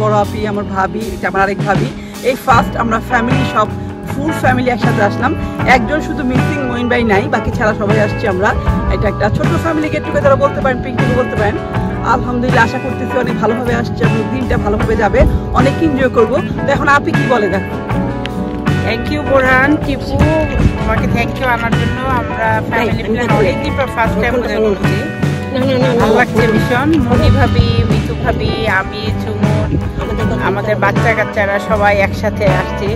বড় আপি, আমার ভাবি, এটা আমার আরেক ভাবি। এই ফার্স্ট আমরা ফ্যামিলি সব ফুল ফ্যামিলি একসাথে আসলাম। একজন শুধু মিসিং মঈন ভাই নাই, বাকি ছাড়া সবাই আসছি আমরা। এটা একটা ছোট ফ্যামিলি গেট টুগেদার বলতে পারেন, পিকনিক বলতে পারেন। আলহামদুলিল্লাহ আশা করতেছি অনেক ভালোভাবে আসছে এবং দিনটা ভালোভাবে যাবে, অনেক এনজয় করবো। তো এখন আপনি কি বলে দেখো। থ্যাংক ইউ বোরহান, টিপু, তোমাকে থ্যাংক ইউ আনার জন্য। আমরা ফ্যামিলি প্ল্যান অনেকদিন পর ফার্স্ট টাইম বোঝা করছি, ভালো লাগছে ভীষণ। মনি ভাবি, মিতু ভাবি, আমি, ঝুমুর, আমাদের বাচ্চা কাচ্চারা সবাই একসাথে আসছি।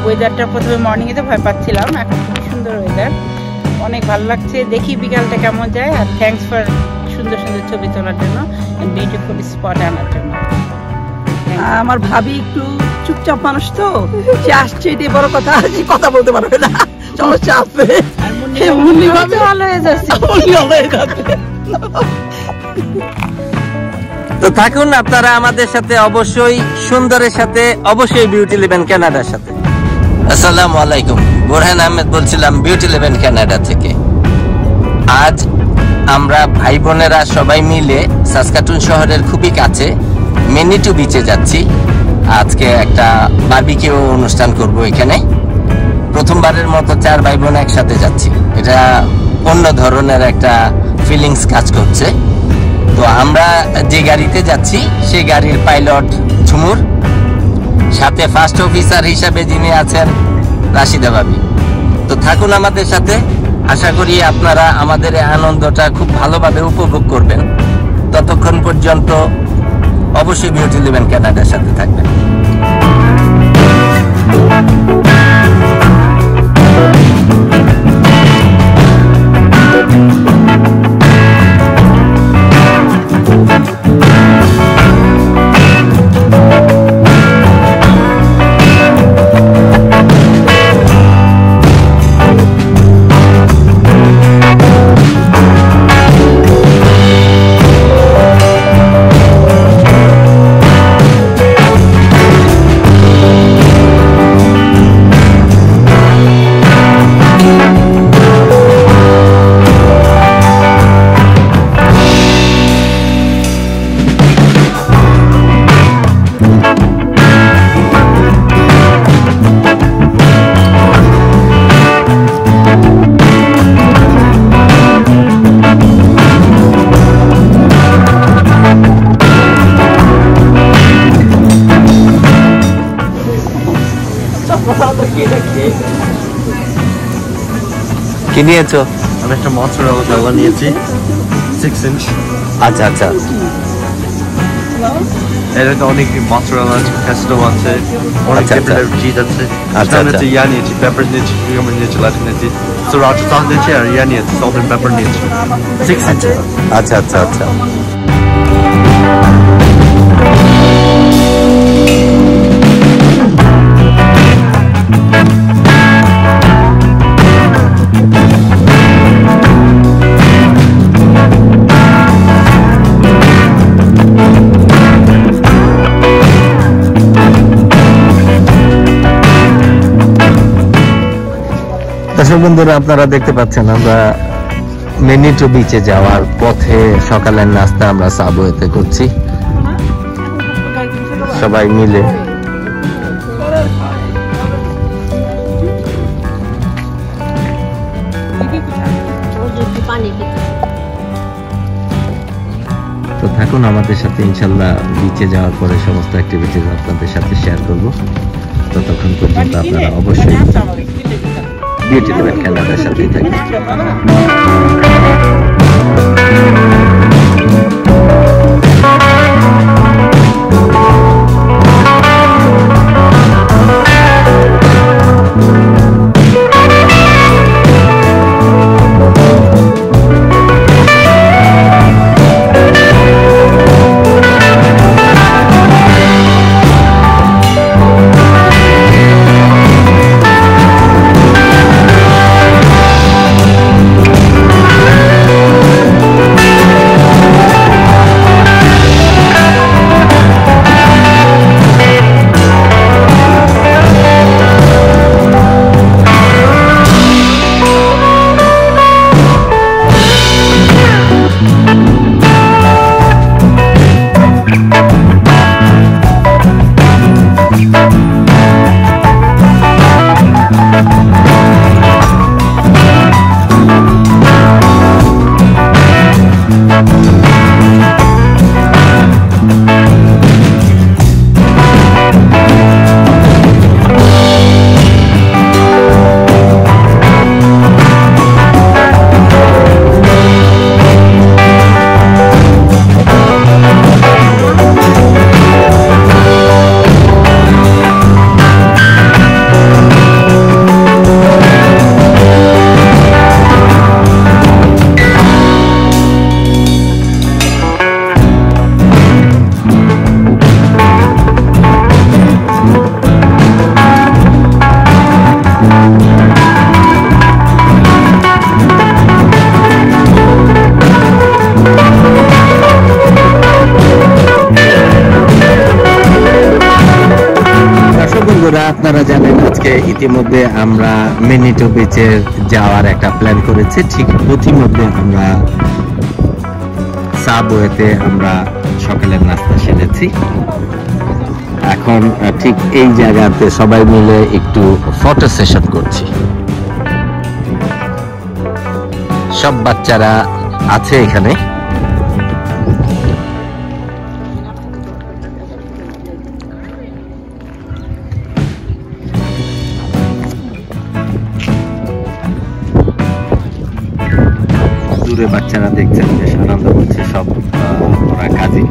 ওয়েদারটা প্রথমে মর্নিংয়ে তো ভয় পাচ্ছিলাম, এখন খুব সুন্দর ওয়েদার, অনেক ভালো লাগছে। দেখি বিকালটা কেমন যায়। আর থ্যাংকস ফর সুন্দর সুন্দর ছবি তোলার জন্য, বিউটিফুল স্পট আনার জন্য। আমার ভাবি একটু চুপচাপ মানুষ তো, সে আসছে এটাই বড় কথা, সে কথা বলতে পারবে না, সমস্যা আছে। ভালো হয়ে যাচ্ছে। তো থাকুন আপনারা আমাদের সাথে, অবশ্যই সুন্দরের সাথে, অবশ্যই বিউটি ইলেভেন কানাডার সাথে। আসসালামু আলাইকুম, বোরহান আহমেদ বলছিলাম বিউটি ইলেভেন কানাডা থেকে। আজ আমরা ভাই বোনেরা সবাই মিলে সাসকাটুন শহরের খুবই কাছে মেনিটু বিচে যাচ্ছি। আজকে একটা বারবিকিউ অনুষ্ঠান করব এখানে। প্রথমবারের মতো 4 ভাই বোন একসাথে যাচ্ছি, এটা অন্য ধরনের একটা ফিলিংস কাজ করছে। তো আমরা যে গাড়িতে যাচ্ছি সেই গাড়ির পাইলট ঝুমুর, সাথে ফার্স্ট অফিসার হিসাবে যিনি আছেন রাশিদা ভাবি। তো থাকুন আমাদের সাথে, আশা করি আপনারা আমাদের এই আনন্দটা খুব ভালোভাবে উপভোগ করবেন। ততক্ষণ পর্যন্ত অবশ্যই বিউটি ইলেভেন কানাডার সাথে থাকবেন। কি নিয়েছো? আমি একটা মজরেলা জালা নিয়েছি 6 ইঞ্চ। আচ্ছা আচ্ছা, এটাতে অনেক মজরেলা আছে, পেস্টো আছে, অনেক ডিফারেন্ট চিজ আছে। আচ্ছা আচ্ছা, ইয়া নিয়েছি, পেপার নিয়েছি, কিউমার নিয়েছি, লাচি নিয়েছি, সরাচা সস নিয়েছি, আর ইয়া নিয়েছি, সল্ট এন্ড পেপার নিয়েছি 6 ইঞ্চ। আচ্ছা আচ্ছা আচ্ছা। দর্শক বন্ধুরা, আপনারা দেখতে পাচ্ছেন আমরা মেনিটু বিচে যাওয়ার পথে সকালের নাস্তা আমরা সাবওয়েতে করছি সবাই মিলে। তো থাকুন আমাদের সাথে, ইনশাল্লাহ বিচে যাওয়ার পরে সমস্ত অ্যাক্টিভিটিস আপনাদের সাথে শেয়ার করব। ততক্ষণ পর্যন্ত আপনারা অবশ্যই বিউটি ইলেভেন কানাডার সাথেই থাকবেন। জানেন আজকে ইতিমধ্যে আমরা ম্যানিটো বিচে যাওয়ার একটা প্ল্যান করেছি। ঠিক ইতিমধ্যে আমরা সাবওয়েতে আমরা সকালের নাস্তা সেরেছি। এখন ঠিক এই জায়গাতে সবাই মিলে একটু ফটো সেশন করছি। সব বাচ্চারা আছে এখানে। দূরে বাচ্চারা দেখছেন বেশ আনন্দ করছে, সব ওরা কাজী।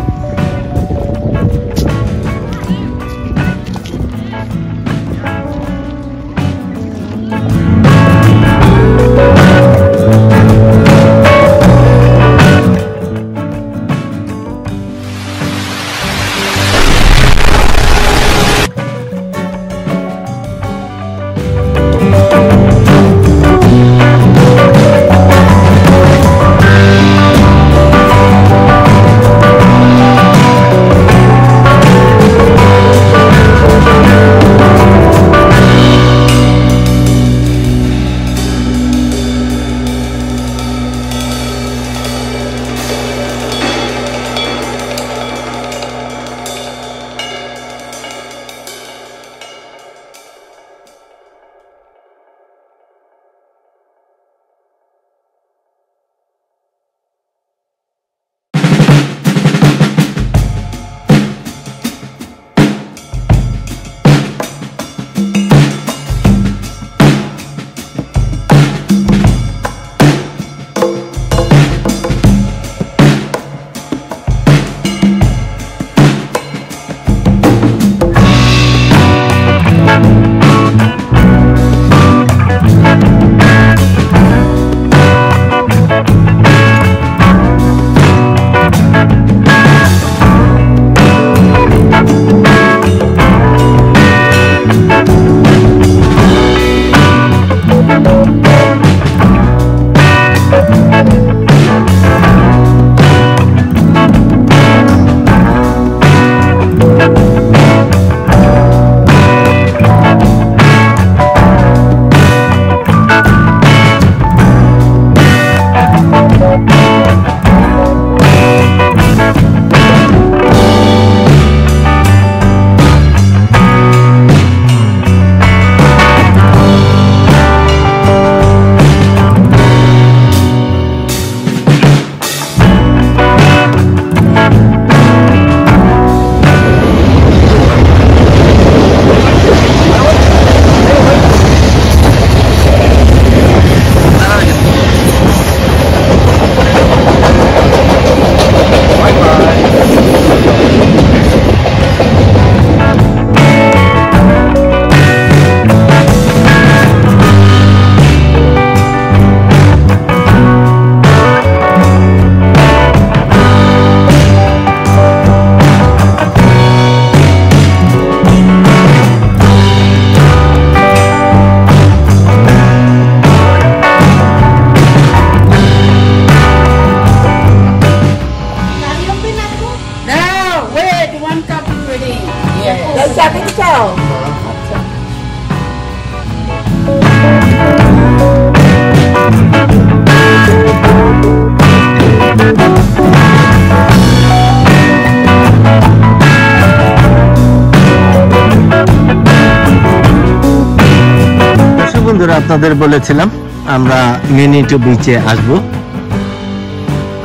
বন্ধুরা, আপনাদের বলেছিলাম আমরা ম্যানিটো বিচে আসব।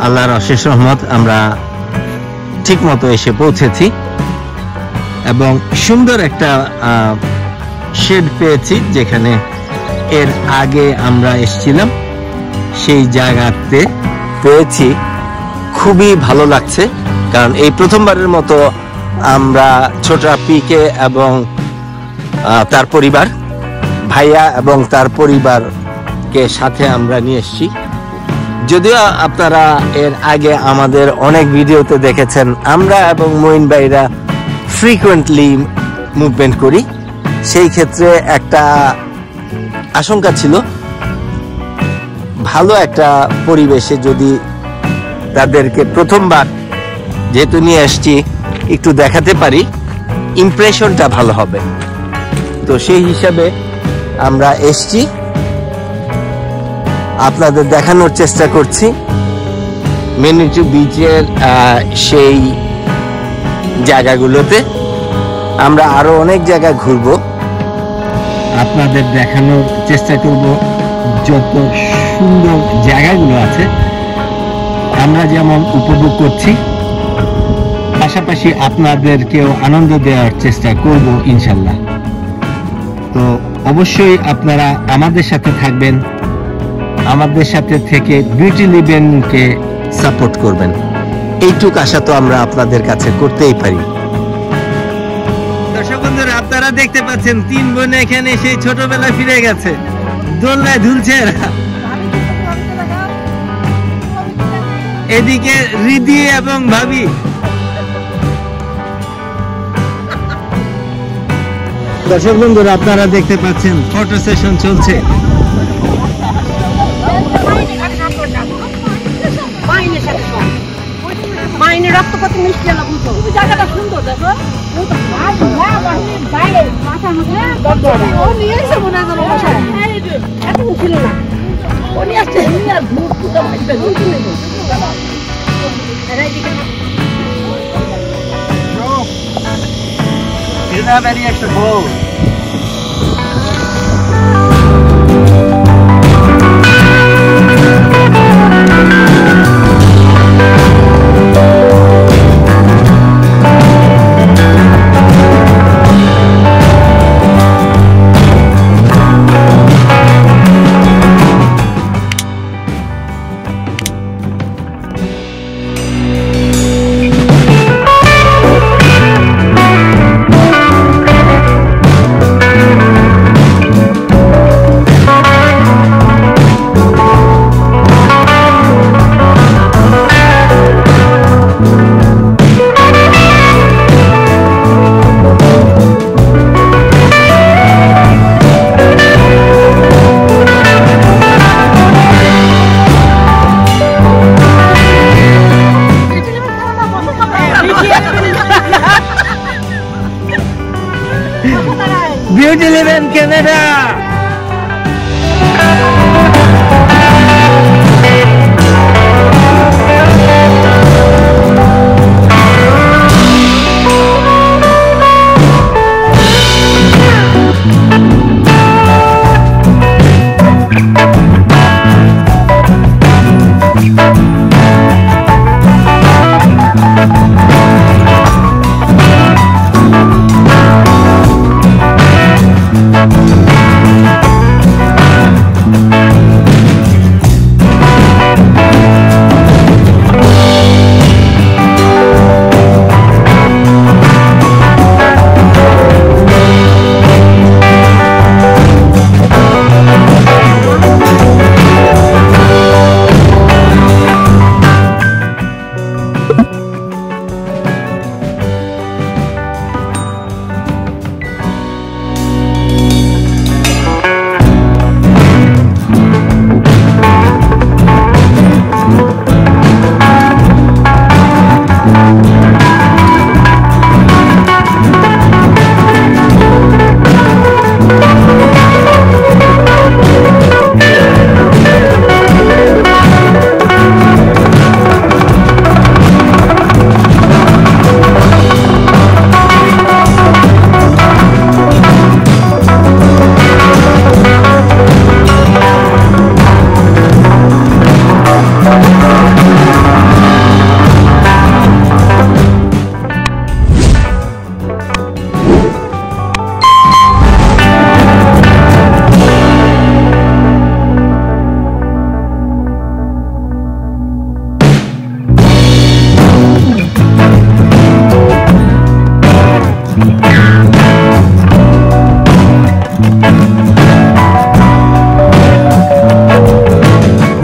আল্লাহর অশেষ রহমত, আমরা ঠিক মতো এসে পৌঁছেছি এবং সুন্দর একটা শেড পেয়েছি যেখানে এর আগে আমরা এসেছিলাম। সেই জায়গাতে পেয়েছি, খুবই ভালো লাগছে। কারণ এই প্রথমবারের মতো আমরা ছোট পিকে এবং তার পরিবার, ভাইয়া এবং তার পরিবারকে সাথে আমরা নিয়ে এসেছি। যদিও আপনারা এর আগে আমাদের অনেক ভিডিওতে দেখেছেন আমরা এবং মঈন ভাইরা ফ্রিকুয়েন্টলি মুভমেন্ট করি। সেই ক্ষেত্রে একটা আশঙ্কা ছিল, ভালো একটা পরিবেশে যদি তাদেরকে প্রথমবার যেহেতু নিয়ে আসছি একটু দেখাতে পারি, ইমপ্রেশনটা ভালো হবে। তো সেই হিসাবে আমরা এসছি, আপনাদের দেখানোর চেষ্টা করছি মেনিটু বিচের সেই জায়গাগুলোতে। আমরা আরো অনেক জায়গায় ঘুরবো, আপনাদের দেখানোর চেষ্টা করব যত সুন্দর জায়গাগুলো আছে আমরা যেমন উপভোগ করছি, পাশাপাশি আপনাদেরকেও আনন্দ দেওয়ার চেষ্টা করব ইনশাল্লাহ। তো অবশ্যই আপনারা আমাদের সাথে থাকবেন, আমাদের সাথে থেকে বিউটি লিভেনকে সাপোর্ট করবেন, এইটুক আশা তো আমরা আপনাদের কাছে করতেই পারি। দর্শক বন্ধুরা, আপনারা দেখতে পাচ্ছেন 3 বোন এখানে সেই ছোটবেলা ফিরে গেছে, দোলনায় ঝুলছে এরা। এদিকে রিদি এবং ভাবি। দর্শক বন্ধুরা, আপনারা দেখতে পাচ্ছেন ফটো সেশন চলছে। মাইনে রক্ত কত মিষ্টি না বুঝো, জায়গাটা সুন্দর দেখো। ও নিয়ে এসে মনে হয় বাসায় এত ছিল না, ও নিয়ে আসছে You don't have any extra clothes. Beauty Live in Canada!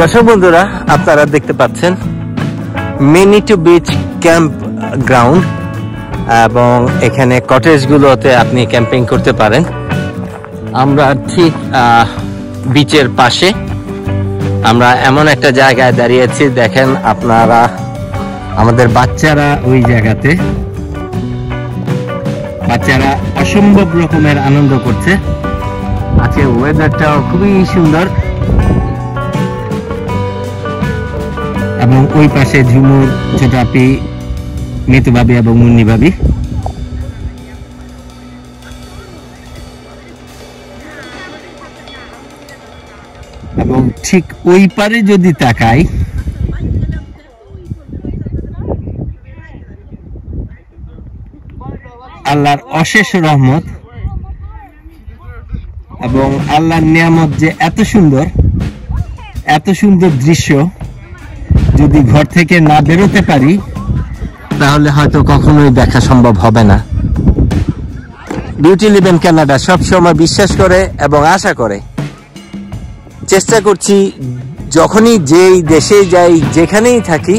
দর্শক বন্ধুরা, আপনারা দেখতে পাচ্ছেন মেনিটু বিচ ক্যাম্প গ্রাউন্ড, এবং এখানে কটেজগুলোতে আপনি ক্যাম্পিং করতে পারেন। আমরা ঠিক বিচের পাশে, আমরা এমন একটা জায়গায় দাঁড়িয়েছি, দেখেন আপনারা, আমাদের বাচ্চারা ওই জায়গাতে, বাচ্চারা অসম্ভব রকমের আনন্দ করছে। আজকে ওয়েদারটাও খুবই সুন্দর এবং ওই পাশে ঝুমুর, ছোট আপি, মিতু ভাবি এবং মুন্নি ভাবি। এবং ঠিক ওই পারে যদি তাকাই, আল্লাহর অশেষ রহমত এবং আল্লাহর নিয়ামত যে এত সুন্দর দৃশ্য, যদি ঘর থেকে না বেরোতে পারি তাহলে হয়তো কখনোই দেখা সম্ভব হবে না। বিউটি লিভ ইন কানাডা সবসময় বিশ্বাস করে এবং আশা করে, চেষ্টা করছি যখনই যেই দেশে যাই, যেখানেই থাকি,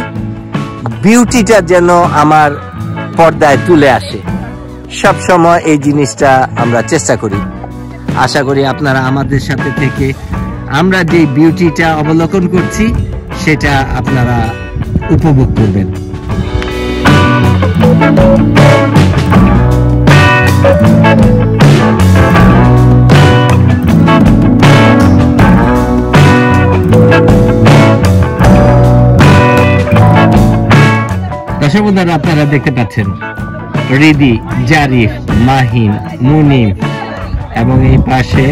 বিউটিটা যেন আমার পর্দায় তুলে আসে। সব সময় এই জিনিসটা আমরা চেষ্টা করি। আশা করি আপনারা আমাদের সাথে থেকে আমরা যে বিউটিটা অবলোকন করছি সেটা আপনারা উপভোগ করবেন। দর্শক বন্ধুরা, আপনারা দেখতে পাচ্ছেন রিদি, জারিফ, মাহিন, মুনিম এবং এই পাশে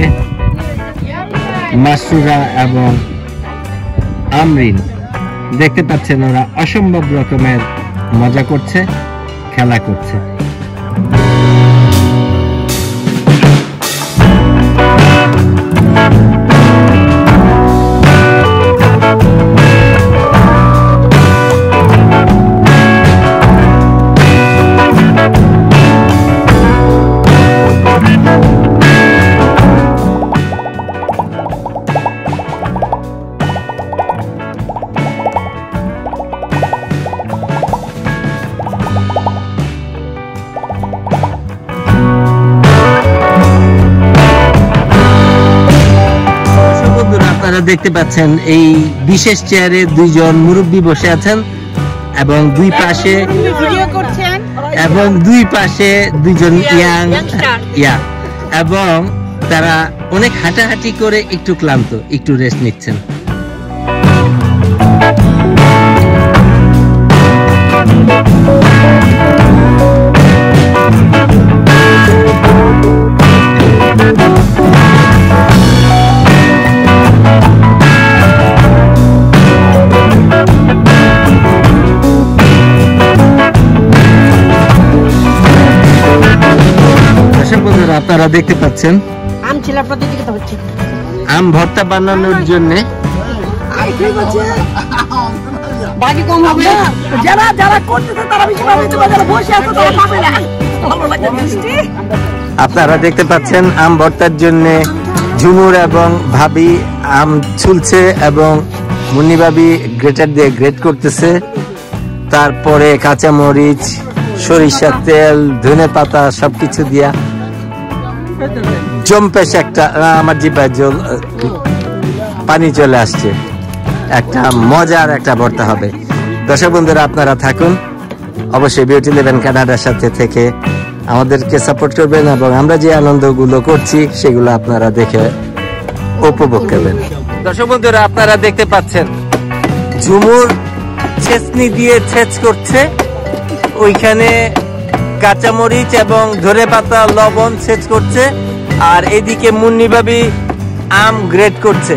মাসুরা এবং আমরিন। দেখতে পাচ্ছেন ওরা অসম্ভব রকমের মজা করছে, খেলা করছে। দেখতে পাচ্ছেন এই বিশেষ চেয়ারে দুইজন মুরব্বী বসে আছেন এবং দুই পাশে দুইজন ইয়াং এবং তারা অনেক হাঁটাহাঁটি করে একটু ক্লান্ত, একটু রেস্ট নিচ্ছেন। আপনারা দেখতে পাচ্ছেন আম ভর্তা বানানোর জন্য আপনারা দেখতে পাচ্ছেন আম ভর্তার জন্য ঝুমুর এবং ভাবি আম ছুলছে এবং মুন্নি ভাবি গ্রেটার দিয়ে গ্রেট করতেছে। তারপরে কাঁচামরিচ, সরিষার তেল, ধনেপাতা সবকিছু দিয়া জম্পেশ একটা, আমার জিহ্বায় পানি চলে আসছে, একটা মজার একটা ভর্তা হবে। দর্শক বন্ধুরা, আপনারা থাকুন, অবশ্যই বিউটি লিভ ইন কানাডার সাথে থেকে আমাদেরকে সাপোর্ট করবেন এবং আমরা যে আনন্দগুলো করছি সেগুলো আপনারা দেখে উপভোগ করবেন। দর্শক বন্ধুরা, আপনারা দেখতে পাচ্ছেন ঝুমুর ছেঁচনি দিয়ে ছেঁচ করছে, ওইখানে কাঁচামরিচ এবং ধনেপাতা, লবণ ছেঁচ করছে, আর এদিকে মুন্নি ভাবি আম গ্রেট করছে।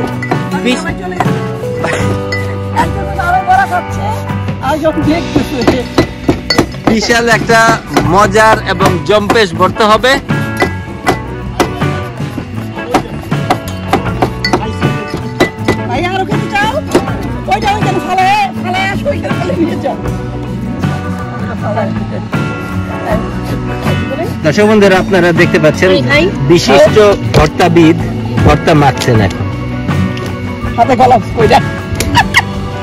বিশাল একটা মজার এবং জম্পেশ ভর্তা হবে। দর্শক বন্ধুরা, আপনারা দেখতে পাচ্ছেন বিশিষ্ট ভর্তাবিদ ভর্তা মাখছেন এখন।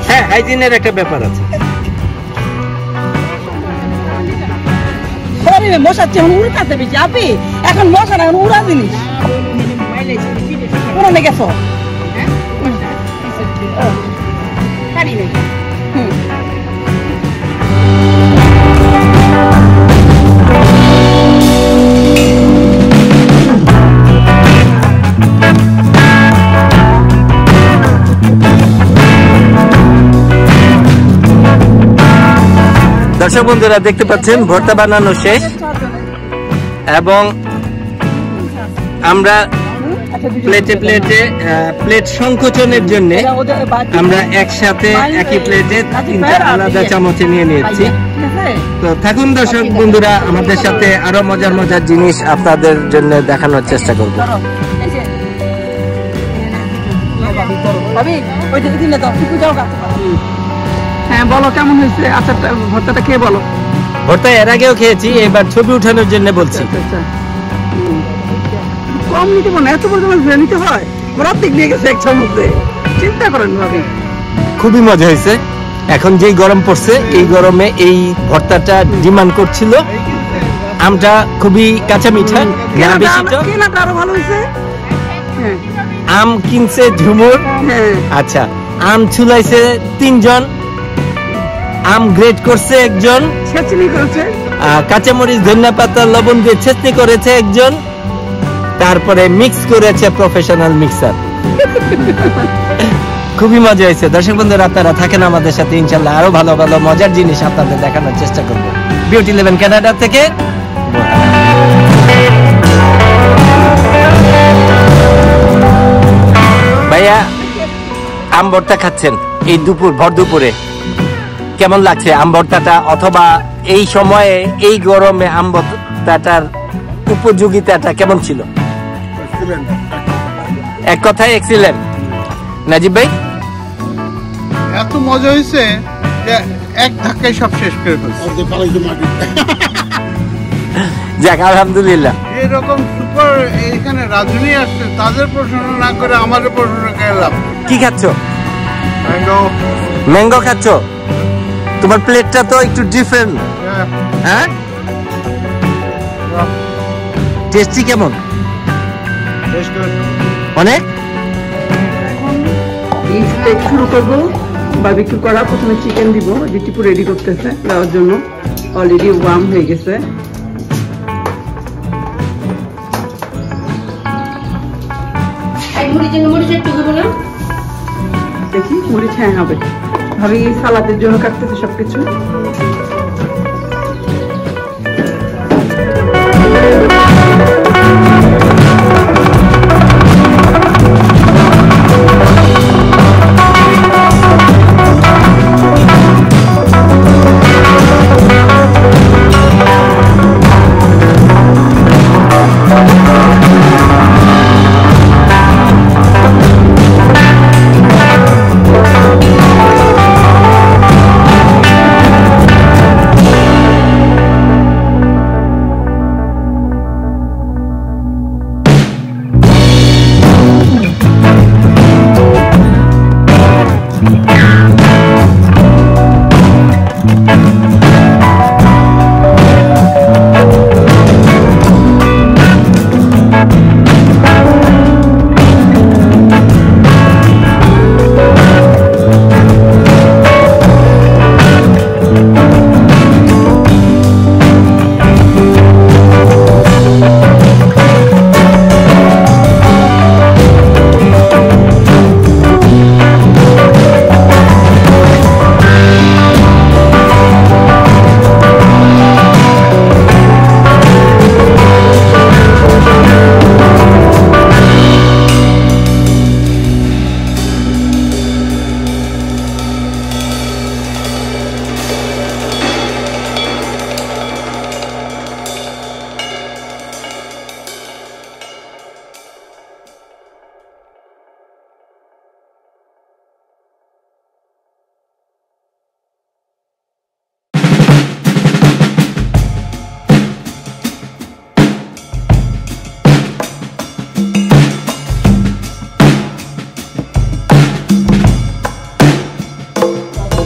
হ্যাঁ, হাইজিনের একটা ব্যাপার আছে। মশার চেয়ে উড়াতে বেশি আপনি এখন মশা না, উড়া জিনিস পুরো গেছো। দর্শক বন্ধুরা দেখতে পাচ্ছেন ভর্তা বানানো শেষ এবং আমরা প্লেটে প্লেট সংকোচনের জন্য আমরা একসাথে একই প্লেটে 3টা আলাদা চামচে নিয়ে নিয়েছি। তো থাকুন দর্শক বন্ধুরা আমাদের সাথে, আরো মজার মজার জিনিস আপনাদের জন্য দেখানোর চেষ্টা করব। হ্যাঁ বলো কেমন হয়েছে আচারটা, ভর্তাটা খেয়ে বলো। ভর্তা এর আগেও খেয়েছি, এবার ছবি উঠানোর জন্য বলছি। কম নিতে পারো, এত বড় তোমার নিতে হয়, প্রত্যেক নিয়ে গেছে এক চামচে, চিন্তা করেন ভাবি। খুবই মজা হয়েছে। এখন যেই গরম পড়ছে, এই গরমে এই ভর্তাটা ডিমান্ড করছিল। আমটা খুবই কাঁচা মিঠা, কেনাটা আরো ভালো হয়েছে। আম কিনছে ঝুমুর, আচ্ছা আম ছুলাইছে 3 জন, আম গ্রেড করছে একজন, ছেঁচনি করেছে, কাঁচামরিচ ধনিয়া পাতা লবণ দিয়ে ছেঁচনি করেছে একজন, তারপরে মিক্স করেছে প্রফেশনাল মিক্সার। খুবই মজা হয়েছে। দর্শক বন্ধুরা আপনারা থাকেন আমাদের সাথে, ইনশাল্লাহ আরো ভালো ভালো মজার জিনিস আপনাদের দেখানোর চেষ্টা করব। বিউটি ইলেভেন কানাডা থেকে ভাইয়া আম ভর্তা খাচ্ছেন এই ভর দুপুরে, কেমন লাগছে আম ভর্তাটা, অথবা এই সময়ে এই গরমে আম ভর্তাটার উপযোগিতাটা কেমন ছিল? এক কথায় এক্সিলেন্ট। নাজিব ভাই? এত মজা হয়েছে যে এক ধাক্কায় সব শেষ করে ফেলছে। যাক আলহামদুলিল্লাহ। এরকম সুপার এখানে রাজনী আসছে, তাদের প্রশংসা না করে আমাদের প্রশংসা করে লাভ। কি খাচ্ছ? ম্যাঙ্গো। ম্যাঙ্গো খাচ্ছ? তোমার প্লেটটা তো একটু ডিফারেন্ট। হ্যাঁ, টেস্টি কেমন? অনেক। এই স্টেক শুরু করবো, বারবিকিউ করা। প্রথমে চিকেন দিব, টিপু রেডি করতেছে দেওয়ার জন্য, অলরেডি ওয়ার্ম হয়ে গেছে। দেখি মরিচ, হ্যাঁ হবে। ভাবি সালাদের জন্য কাটতেছে সবকিছু।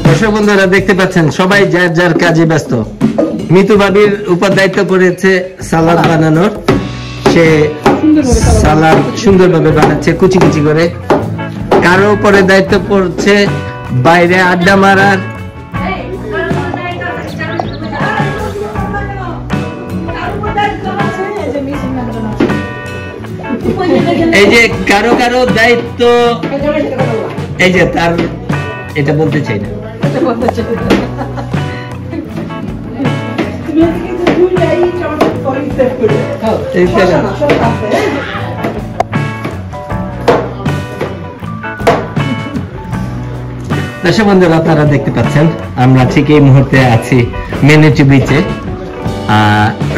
দর্শক বন্ধুরা দেখতে পাচ্ছেন সবাই যার যার কাজে ব্যস্ত। মিতু ভাবির উপর দায়িত্ব পড়েছে সালাদ বানানোর, সে সালাদ সুন্দরভাবে বানাচ্ছে কুচি কুচি করে। কারো উপরে দায়িত্ব পড়ছে বাইরে আড্ডা মারার। এই যে কারো কারো দায়িত্ব, এই যে তার, এটা বলতে চাই না, দর্শক বন্ধুরা, আপনারা দেখতে পাচ্ছেন আমরা ঠিক এই মুহূর্তে আছি মেনিটি বিচে।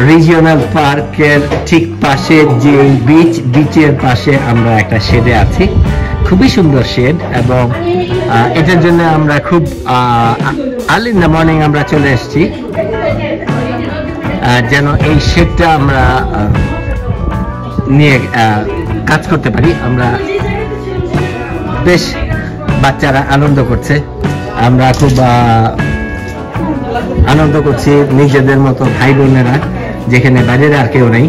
রিজিওনাল পার্কের ঠিক পাশে যে বিচের পাশে আমরা একটা শেডে আছি। খুবই সুন্দর শেড, এবং এটার জন্য আমরা খুব আর্লি ইন দ্য মর্নিং আমরা চলে এসেছি, যেন এই শেডটা আমরা নিয়ে কাজ করতে পারি। আমরা বেশ বাচ্চারা আনন্দ করছে, আমরা খুব আনন্দ করছি নিজেদের মতো ভাই বোনেরা, যেখানে বাইরের আর কেউ নেই।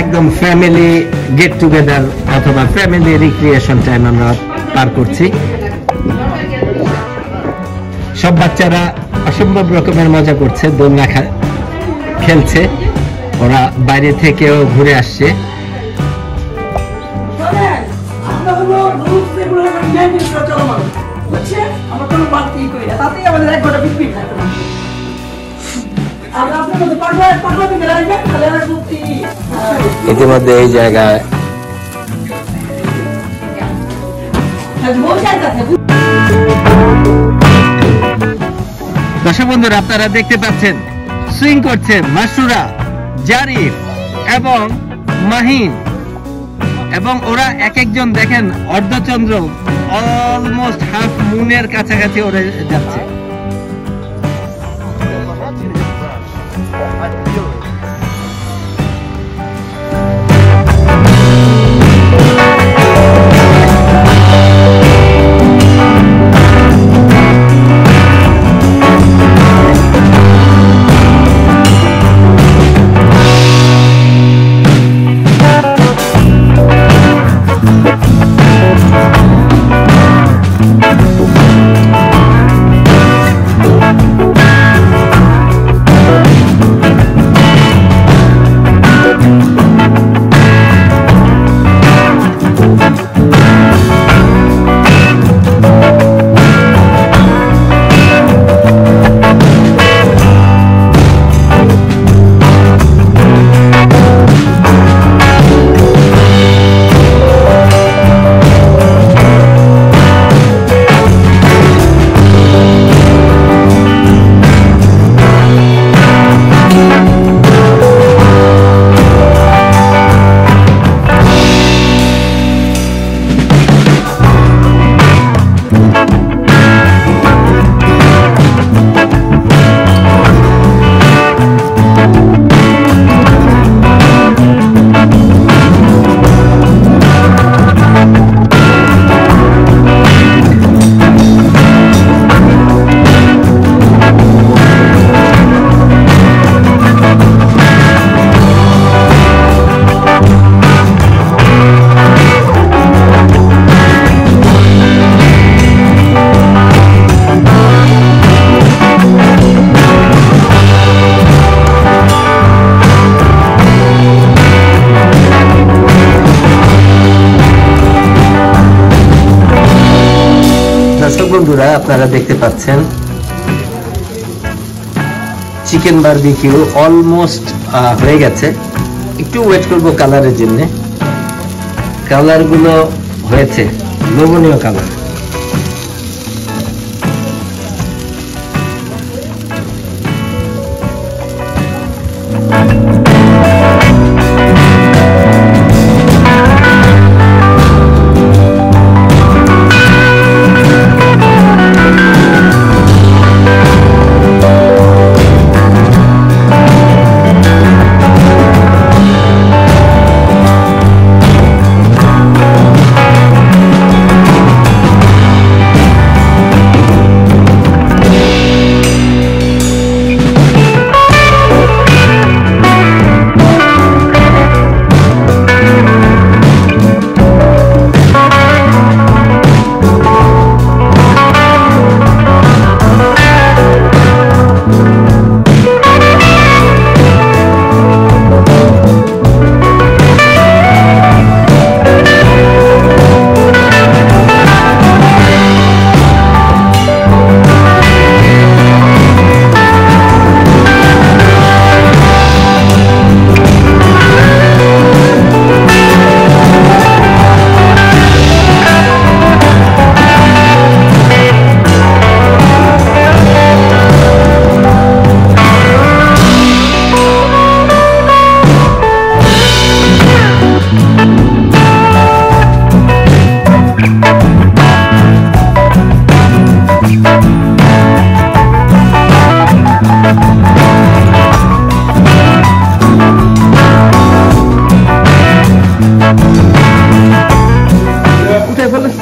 একদম ফ্যামিলি গেট টুগেদার অথবা ফ্যামিলি রিক্রিয়েশন টাইম আমরা পার করছি। সব বাচ্চারা অসম্ভব রকমের মজা করছে, দোলনা খেলছে, ওরা বাইরে থেকেও ঘুরে আসছে। ইতিমধ্যে এই জায়গায় দর্শক বন্ধুরা, আপনারা দেখতে পাচ্ছেন সুইং করছে মাসুরা, জারিফ এবং মাহিন, এবং ওরা এক একজন দেখেন অর্ধচন্দ্র, অলমোস্ট হাফ মুনের কাছাকাছি ওরা যাচ্ছে। বন্ধুরা, আপনারা দেখতে পাচ্ছেন চিকেন বারবিকিউ অলমোস্ট হয়ে গেছে। একটু ওয়েট করবো কালারের জন্য। কালার গুলো হয়েছে লোভনীয় কালার।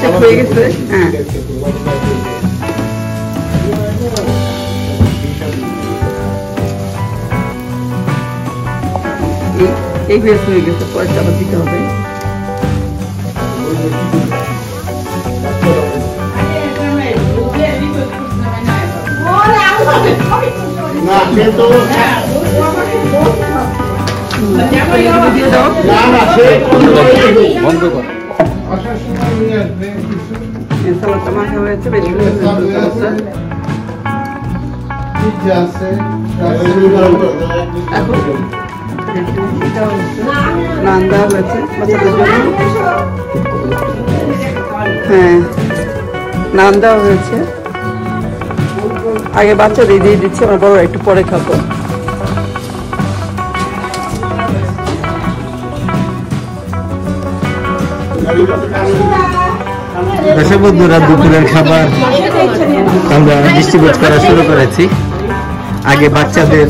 চেক হয়ে গেছে। হ্যাঁ এই বেশ হয়ে গেছে, পয়সা আবার দিতে হবে। বন্ধ কর। সালাদটা মাখা হয়েছে, বেশ নান দেওয়া হয়েছে বাচ্চাদের জন্য। হ্যাঁ নান দেওয়া হয়েছে, আগে বাচ্চাদের দিয়ে দিচ্ছি, আমার বড়রা একটু পরে খাবো। দর্শক বন্ধুরা, দুপুরের খাবার আমরা ডিস্ট্রিবিউট করা শুরু করেছি। আগে বাচ্চাদের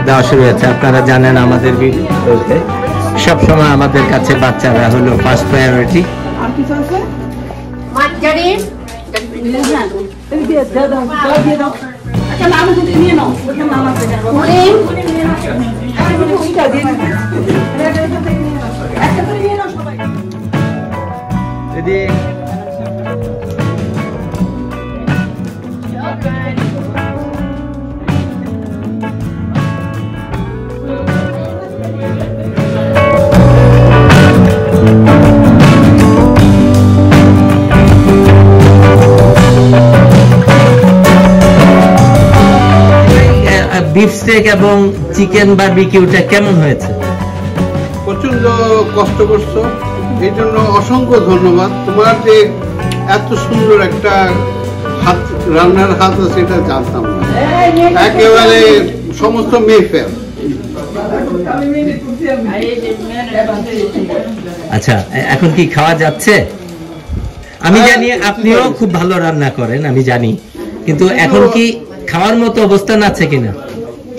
দেওয়া শুরু হয়েছে। আপনারা জানেন আমাদের ভিডিওতে সবসময় আমাদের কাছে বাচ্চারা হলো ফার্স্ট প্রায়োরিটি। বিফ স্টেক এবং চিকেন বারবিকিউটা কেমন হয়েছে? প্রচন্ড কষ্ট করছো, এই জন্য অসংখ্য ধন্যবাদ। তোমার যে এত সুন্দর একটা হাত, রান্নার হাত আছে এটা জানতাম না, একেবারে সমস্ত মেফেল। আচ্ছা, এখন কি খাওয়া যাচ্ছে? আমি জানি আপনিও খুব ভালো রান্না করেন, আমি জানি, কিন্তু এখন কি খাওয়ার মতো অবস্থান আছে কিনা?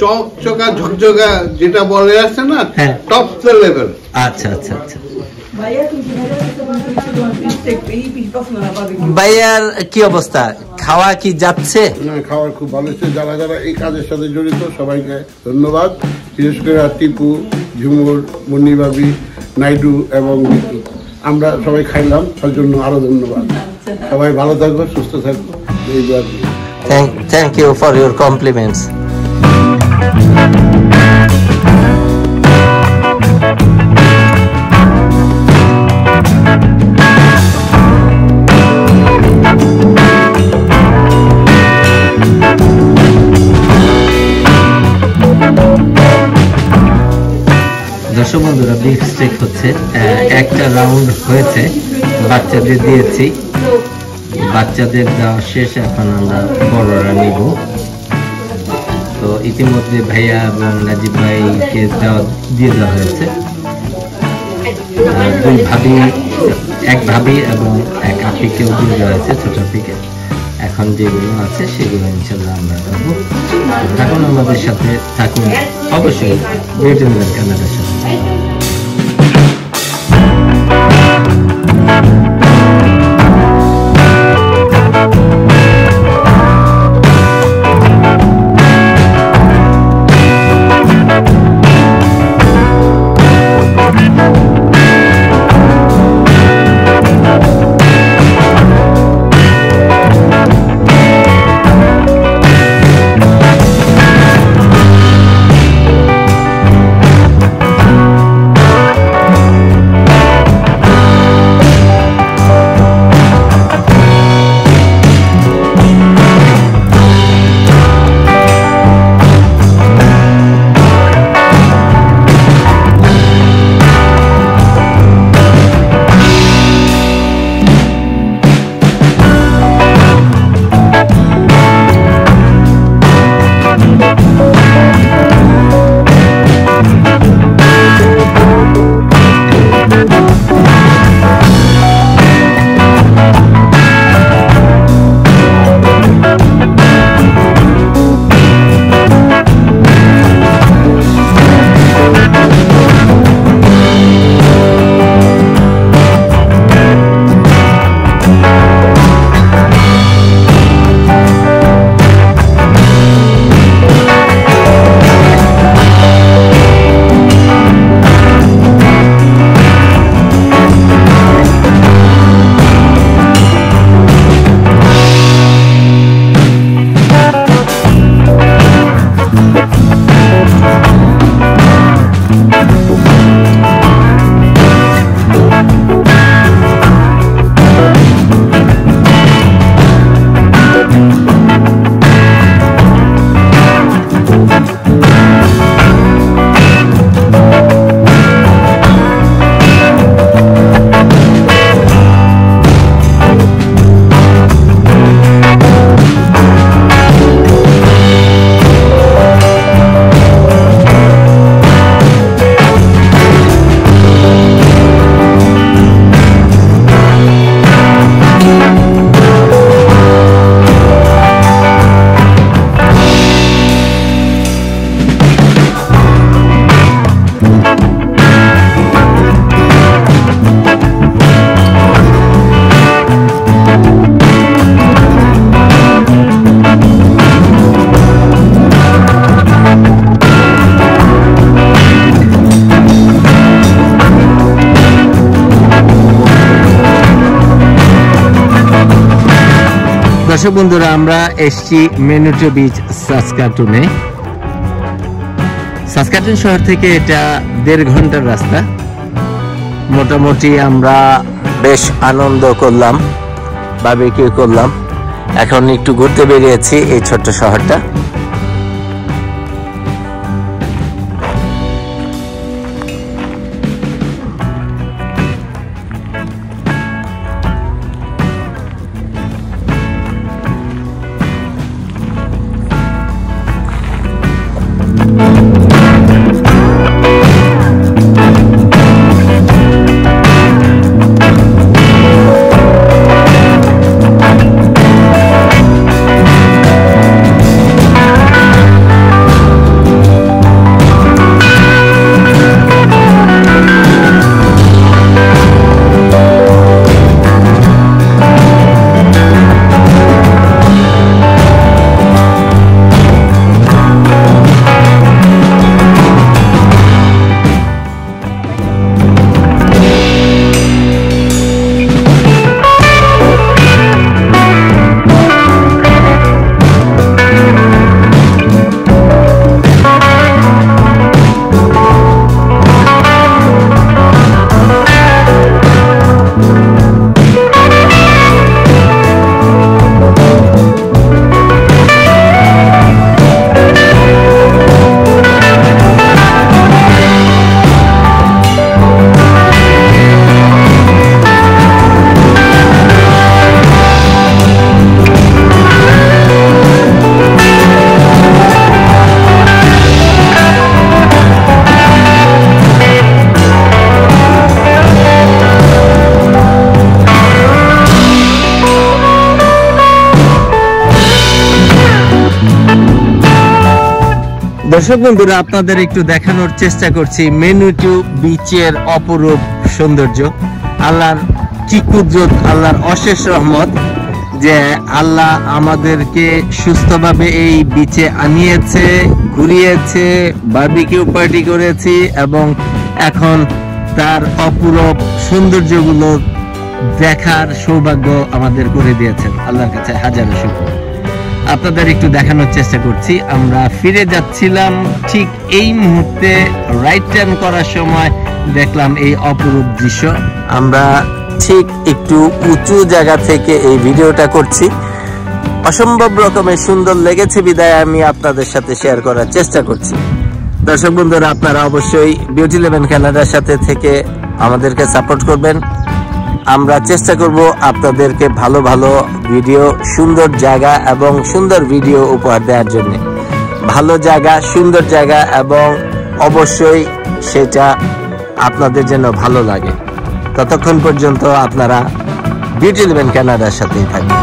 চকচকা ঝকঝকা যেটা বলে আছে না, টপ লেভেল। আচ্ছা আচ্ছা আচ্ছা। ভাইয়ার কি অবস্থা, খাওয়া কি যাচ্ছে? না, খাওয়ার খুব ভালো হচ্ছে। যারা যারা এই কাজের সাথে জড়িত সবাইকে ধন্যবাদ, বিশেষ করে টিপু, ঝুমুর, মুন্নি ভাবি, নাইডু এবং আমরা সবাই খাইলাম, তার জন্য আরো ধন্যবাদ। সবাই ভালো থাকবো, সুস্থ থাকবো। Thank you for your compliments. দর্শক বন্ধুরা, বিফ স্টেক হচ্ছে, একটা রাউন্ড হয়েছে, বাচ্চাদের দিয়েছি, বাচ্চাদের দেওয়া শেষ, এখন আমরা বড়রা নিব। তো ইতিমধ্যে ভাইয়া এবং নাজিব ভাইকে দিয়ে দেওয়া হয়েছে। দুই ভাবি, এক ভাবি এবং এক আপিকেও দিয়ে দেওয়া হয়েছে, ছোট আপিকে। এখন যেগুলো আছে সেগুলো ইনশাল্লাহ আমরা খাবো। থাকুন আমাদের সাথে, থাকুন অবশ্যই বিউটি লেভেন কানাডার সাথে। দর্শক বন্ধুরা, আমরা এসছি মেনুটো বিচ সাসকাটুনে। সাসকাটুন শহর থেকে এটা 1.5 ঘন্টার রাস্তা। মোটামুটি আমরা বেশ আনন্দ করলাম, বারবিকিউ করলাম। এখন একটু ঘুরতে বেরিয়েছি এই ছোট্ট শহরটা। দর্শক বন্ধুরা, আপনাদের একটু দেখানোর চেষ্টা করছি মেনুটো বিচের অপরূপ সৌন্দর্য। আল্লাহর কি কুদরত, আল্লাহর অশেষ রহমত যে আল্লাহ আমাদেরকে সুস্থভাবে এই বিচে আনিয়েছে, ঘুরিয়েছে, বারবিকিউ পার্টি করেছি এবং এখন তার অপরূপ সৌন্দর্যগুলো দেখার সৌভাগ্য আমাদের করে দিয়েছেন। আল্লাহর কাছে হাজারো শুকর। আপনাদের একটু দেখানোর চেষ্টা করছি। আমরা ফিরে যাচ্ছিলাম, ঠিক এই মুহূর্তে রাইট টার্ন করার সময় দেখলাম এই অপরূপ দৃশ্য। আমরা ঠিক একটু উঁচু জায়গা থেকে এই ভিডিওটা করছি। অসম্ভব রকমের সুন্দর লেগেছে বিদায় আমি আপনাদের সাথে শেয়ার করার চেষ্টা করছি। দর্শক বন্ধুরা, আপনারা অবশ্যই বিউটি লেভেন কানাডার সাথে থেকে আমাদেরকে সাপোর্ট করবেন। আমরা চেষ্টা করব আপনাদেরকে ভালো ভালো ভিডিও, সুন্দর জায়গা এবং সুন্দর ভিডিও উপহার দেওয়ার জন্য। ভালো জায়গা, সুন্দর জায়গা এবং অবশ্যই সেটা আপনাদের যেন ভালো লাগে। ততক্ষণ পর্যন্ত আপনারা বিউটি লেভেন কানাডার সাথেই থাকবেন।